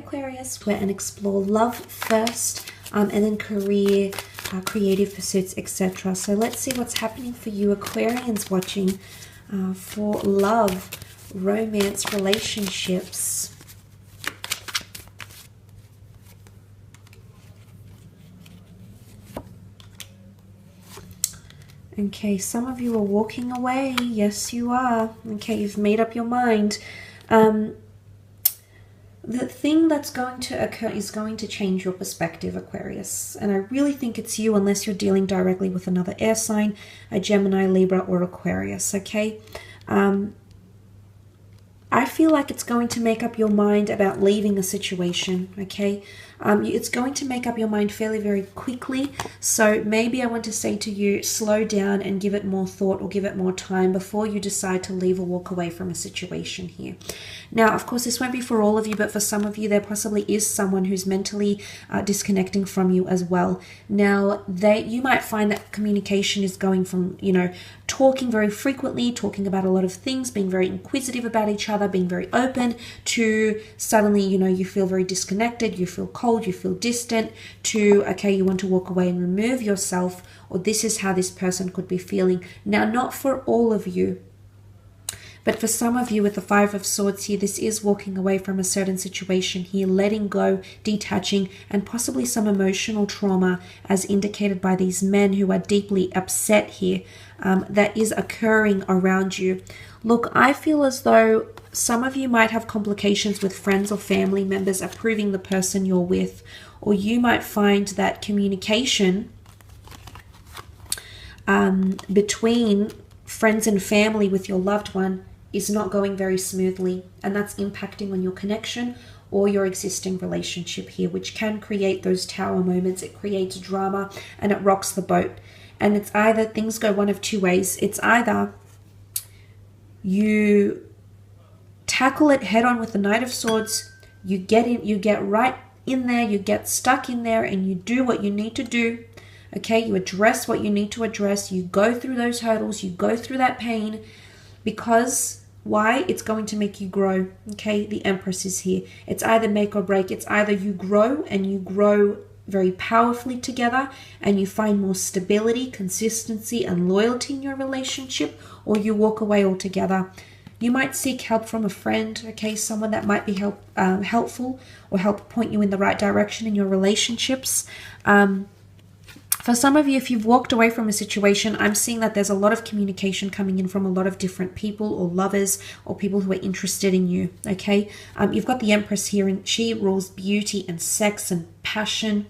Aquarius, and explore love first, and then career, creative pursuits, etc. So let's see what's happening for you Aquarians watching for love, romance, relationships. Okay, some of you are walking away. Yes, you are. Okay, you've made up your mind. The thing that's going to occur is going to change your perspective, Aquarius. And I really think it's you, unless you're dealing directly with another air sign, a Gemini, Libra, or Aquarius, okay? I feel like it's going to make up your mind about leaving a situation, okay? It's going to make up your mind fairly, very quickly. So maybe I want to say to you, slow down and give it more thought or give it more time before you decide to leave or walk away from a situation here. Now, of course, this won't be for all of you, but for some of you, there possibly is someone who's mentally disconnecting from you as well. Now, you might find that communication is going from, you know, talking very frequently, talking about a lot of things, being very inquisitive about each other, being very open, to suddenly, you know, you feel very disconnected, you feel cold, you feel distant, to, okay, you want to walk away and remove yourself, or this is how this person could be feeling. Now, not for all of you, but for some of you with the Five of Swords here, this is walking away from a certain situation here, letting go, detaching, and possibly some emotional trauma as indicated by these men who are deeply upset here, that is occurring around you. Look, I feel as though some of you might have complications with friends or family members approving the person you're with, or you might find that communication between friends and family with your loved one is not going very smoothly, and that's impacting on your connection or your existing relationship here, which can create those tower moments. It creates drama and it rocks the boat. And it's either, things go one of two ways. It's either you tackle it head on with the Knight of Swords, you get right in there, you get stuck in there, and you do what you need to do. Okay, you address what you need to address, you go through those hurdles, you go through that pain, because why? It's going to make you grow. Okay, the Empress is here. It's either make or break. It's either you grow, and you grow very powerfully together, and you find more stability, consistency, and loyalty in your relationship, or you walk away altogether. You might seek help from a friend, okay, someone that might be helpful or help point you in the right direction in your relationships. For some of you, if you've walked away from a situation, I'm seeing that there's a lot of communication coming in from a lot of different people or lovers or people who are interested in you, okay? You've got the Empress here, and she rules beauty and sex and passion.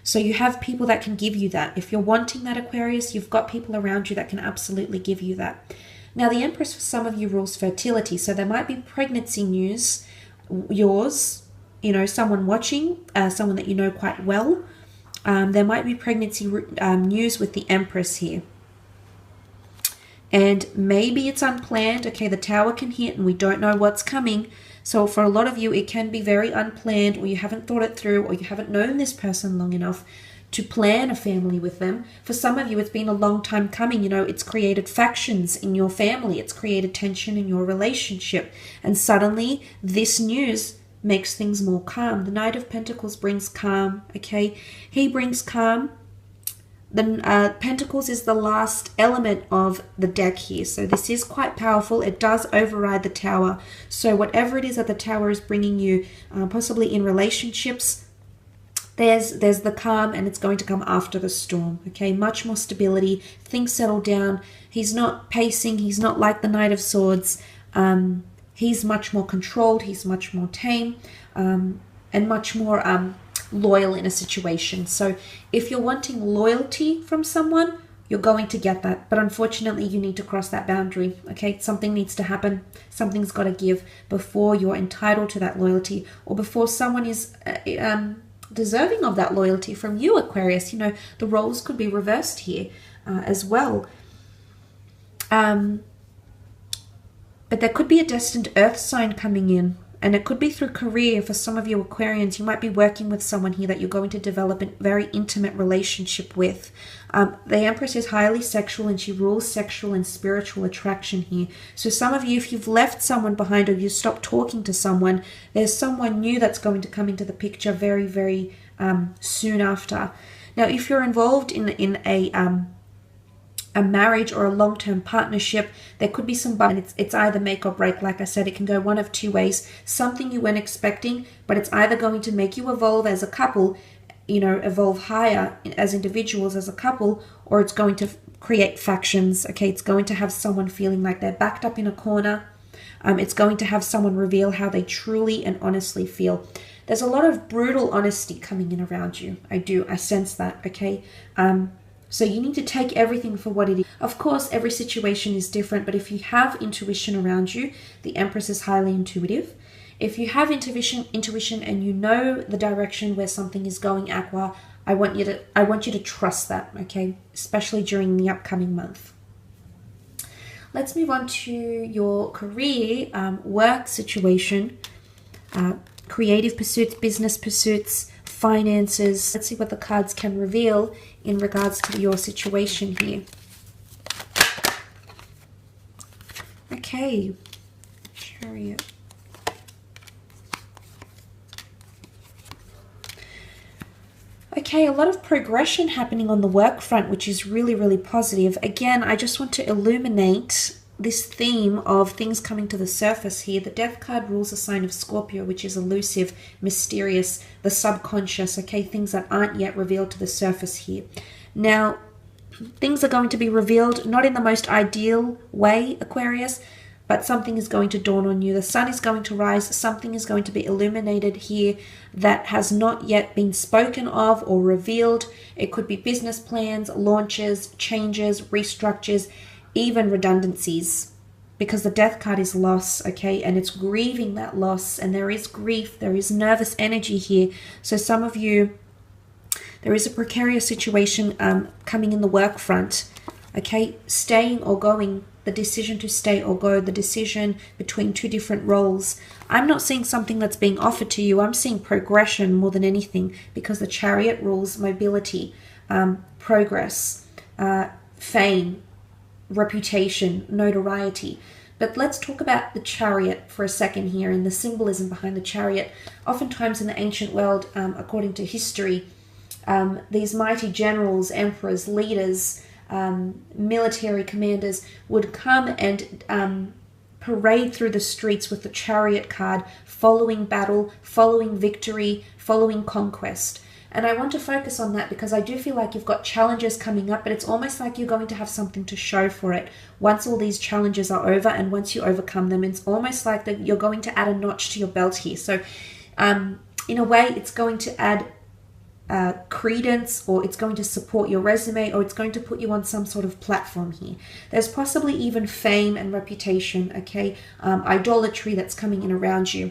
So you have people that can give you that. If you're wanting that, Aquarius, you've got people around you that can absolutely give you that. Now, the Empress for some of you rules fertility. So there might be pregnancy news, yours, you know, someone watching, someone that you know quite well. There might be pregnancy news with the Empress here. And maybe it's unplanned. Okay, the Tower can hit and we don't know what's coming. So for a lot of you, it can be very unplanned, or you haven't thought it through, or you haven't known this person long enough to plan a family with them. For some of you, it's been a long time coming. You know, it's created factions in your family. It's created tension in your relationship. And suddenly this news makes things more calm. The Knight of Pentacles brings calm, okay? He brings calm. The Pentacles is the last element of the deck here. So this is quite powerful. It does override the Tower. So whatever it is that the Tower is bringing you, possibly in relationships, there's the calm, and it's going to come after the storm, okay? Much more stability. Things settle down. He's not pacing. He's not like the Knight of Swords. He's much more controlled. He's much more tame, and much more loyal in a situation. So if you're wanting loyalty from someone, you're going to get that. But unfortunately, you need to cross that boundary, okay? Something needs to happen. Something's got to give before you're entitled to that loyalty, or before someone is deserving of that loyalty from you, Aquarius. You know, the roles could be reversed here as well. But there could be a destined earth sign coming in, And it could be through career. For some of you Aquarians, you might be working with someone here that you're going to develop a very intimate relationship with. The Empress is highly sexual, and she rules sexual and spiritual attraction here. So some of you, if you've left someone behind or you stopped talking to someone, there's someone new that's going to come into the picture very, very soon after. Now, if you're involved in a marriage or a long-term partnership, there could be some, it's either make or break. Like I said, it can go one of two ways. Something you weren't expecting, but it's either going to make you evolve as a couple, you know, evolve higher as individuals, as a couple, or it's going to create factions. Okay, it's going to have someone feeling like they're backed up in a corner. It's going to have someone reveal how they truly and honestly feel. There's a lot of brutal honesty coming in around you. I sense that, okay? So you need to take everything for what it is. Of course, every situation is different, but if you have intuition around you, the Empress is highly intuitive. If you have intuition and you know the direction where something is going, Aqua, I want you to trust that, okay? Especially during the upcoming month. Let's move on to your career, work situation, creative pursuits, business pursuits, finances. Let's see what the cards can reveal in regards to your situation here. Okay, Chariot. Okay, a lot of progression happening on the work front, which is really, really positive. Again, I just want to illuminate this theme of things coming to the surface here. The Death card rules the sign of Scorpio, which is elusive, mysterious, the subconscious, okay, things that aren't yet revealed to the surface here. Now, things are going to be revealed not in the most ideal way, Aquarius, but something is going to dawn on you. The sun is going to rise. Something is going to be illuminated here that has not yet been spoken of or revealed. It could be business plans, launches, changes, restructures, even redundancies, because the Death card is loss, okay, and it's grieving that loss, and there is grief, there is nervous energy here. So some of you, there is a precarious situation coming in the work front, okay, staying or going, the decision to stay or go, the decision between two different roles. I'm not seeing something that's being offered to you. I'm seeing progression more than anything, because the Chariot rules mobility, progress, fame, reputation, notoriety. But let's talk about the Chariot for a second here and the symbolism behind the Chariot. Oftentimes in the ancient world, according to history, these mighty generals, emperors, leaders, military commanders would come and parade through the streets with the Chariot card, following battle, following victory, following conquest. And I want to focus on that because I do feel like you've got challenges coming up, but it's almost like you're going to have something to show for it. Once all these challenges are over and once you overcome them, it's almost like that you're going to add a notch to your belt here. So in a way, it's going to add credence, or it's going to support your resume, or it's going to put you on some sort of platform here. There's possibly even fame and reputation, okay, idolatry that's coming in around you.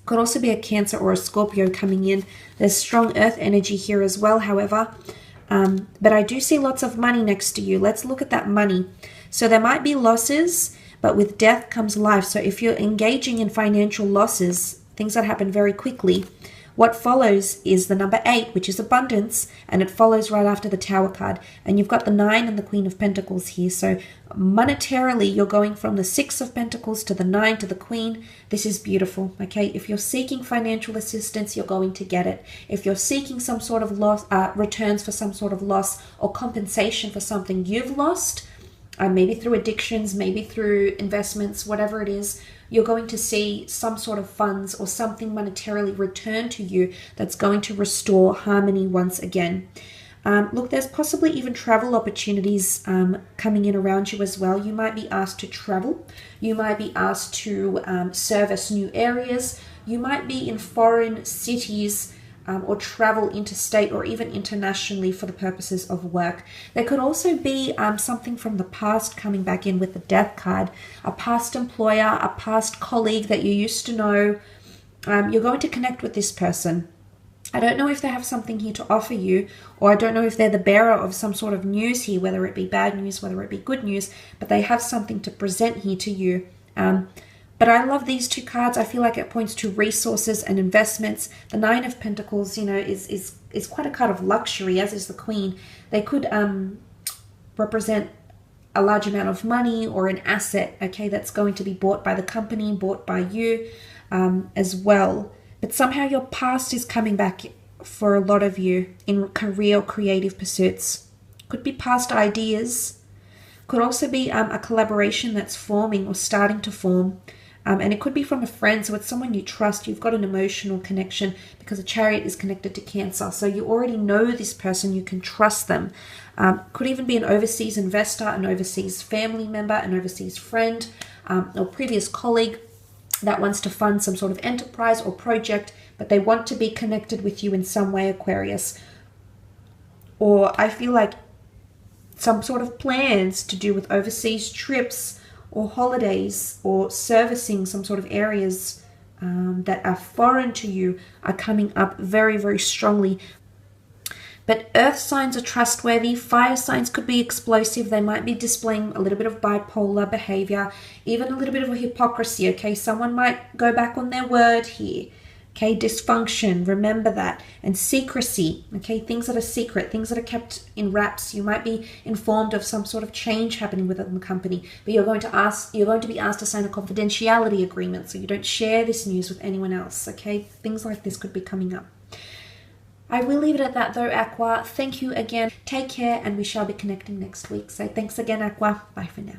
Could also be a Cancer or a Scorpio coming in. There's strong earth energy here as well, however. But I do see lots of money next to you. Let's look at that money. So there might be losses, but with death comes life. So if you're engaging in financial losses, things that happen very quickly, what follows is the number 8, which is abundance, and it follows right after the Tower card. And you've got the 9 and the Queen of Pentacles here. So monetarily, you're going from the 6 of Pentacles to the 9 to the Queen. This is beautiful, okay? If you're seeking financial assistance, you're going to get it. If you're seeking some sort of loss, returns for some sort of loss or compensation for something you've lost, maybe through addictions, maybe through investments, whatever it is, you're going to see some sort of funds or something monetarily returned to you that's going to restore harmony once again. Look, there's possibly even travel opportunities coming in around you as well. You might be asked to travel. You might be asked to service new areas. You might be in foreign cities or travel interstate or even internationally for the purposes of work. There could also be something from the past coming back in with the Death card, a past employer, a past colleague that you used to know. You're going to connect with this person. I don't know if they have something here to offer you, or I don't know if they're the bearer of some sort of news here, whether it be bad news, whether it be good news, but they have something to present here to you. But I love these two cards. I feel like it points to resources and investments. The Nine of Pentacles, you know, is quite a card of luxury, as is the Queen. They could represent a large amount of money or an asset, okay, that's going to be bought by the company, bought by you as well. But somehow your past is coming back for a lot of you in career or creative pursuits. Could be past ideas. Could also be a collaboration that's forming or starting to form. And it could be from a friend, so it's someone you trust. You've got an emotional connection because a Chariot is connected to Cancer. So you already know this person, you can trust them. Could even be an overseas investor, an overseas family member, an overseas friend, or previous colleague that wants to fund some sort of enterprise or project, but they want to be connected with you in some way, Aquarius. Or I feel like some sort of plans to do with overseas trips or holidays or servicing some sort of areas that are foreign to you are coming up very, very strongly. But earth signs are trustworthy. Fire signs could be explosive. They might be displaying a little bit of bipolar behavior, even a little bit of a hypocrisy, okay? Someone might go back on their word here, okay? Dysfunction, remember that. And secrecy, okay? Things that are secret, things that are kept in wraps. You might be informed of some sort of change happening within the company, but you're going to be asked to sign a confidentiality agreement so you don't share this news with anyone else, okay? Things like this could be coming up. I will leave it at that though, Aqua. Thank you again. Take care, and we shall be connecting next week. So thanks again, Aqua. Bye for now.